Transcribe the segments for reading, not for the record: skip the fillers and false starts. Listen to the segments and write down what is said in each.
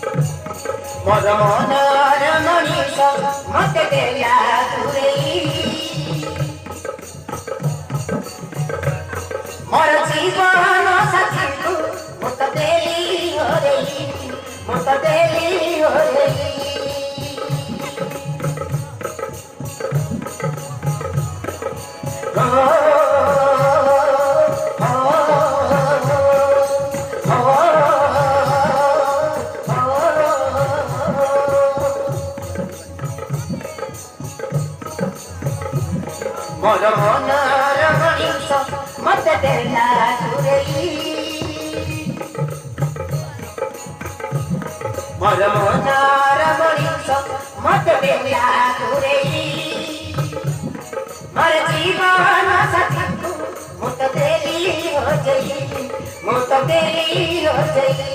मोर मनर मनीष मत देला दूरेई मोर जीवन साथी को मत देली होरेई मत देली होरेई मोर मनर मनीष मत देला दूरेई मोर मनर मनीष मत देला दूरेई मोर जीवन साथी को मत देली हो जई मत देली हो जई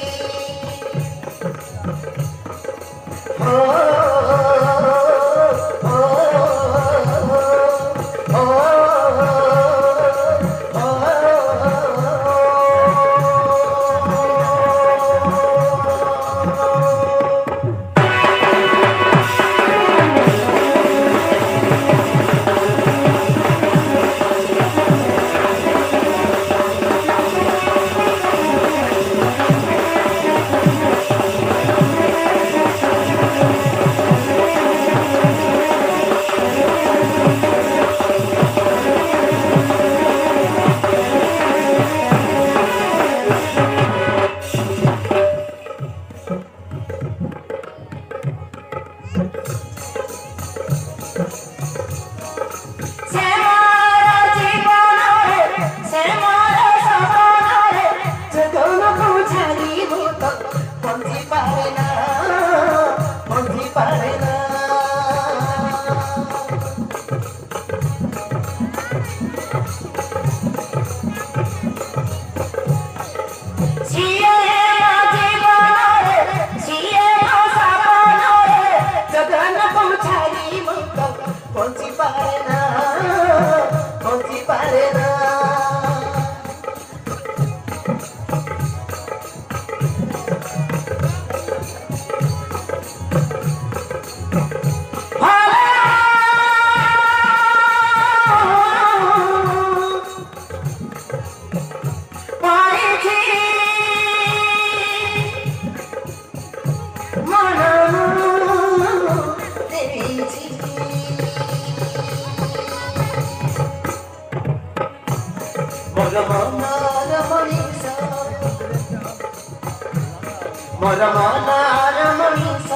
मोर मनर मनीष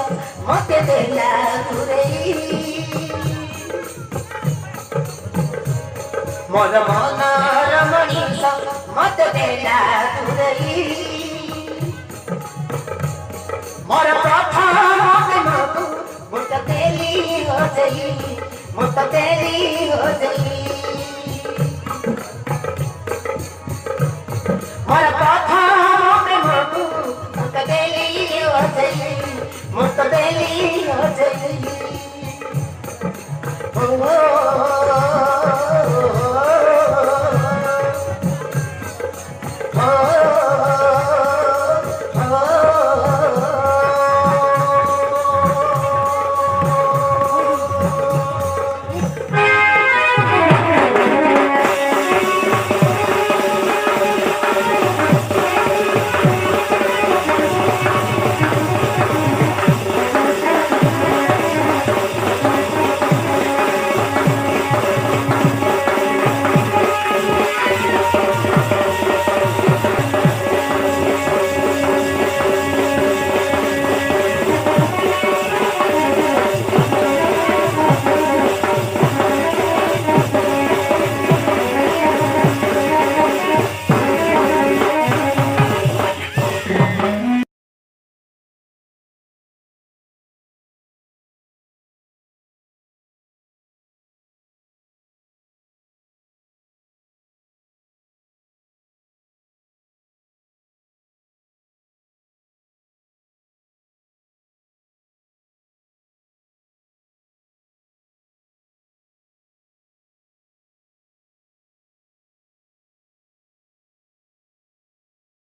मत देला दूरेई मोर मनर मनीष मत देला दूरेई मोर प्रथम प्रेम को मत देली हो जई मत देली हो जई मोर प्रथम प्रेम को मत देली हो जई मत देली हो जई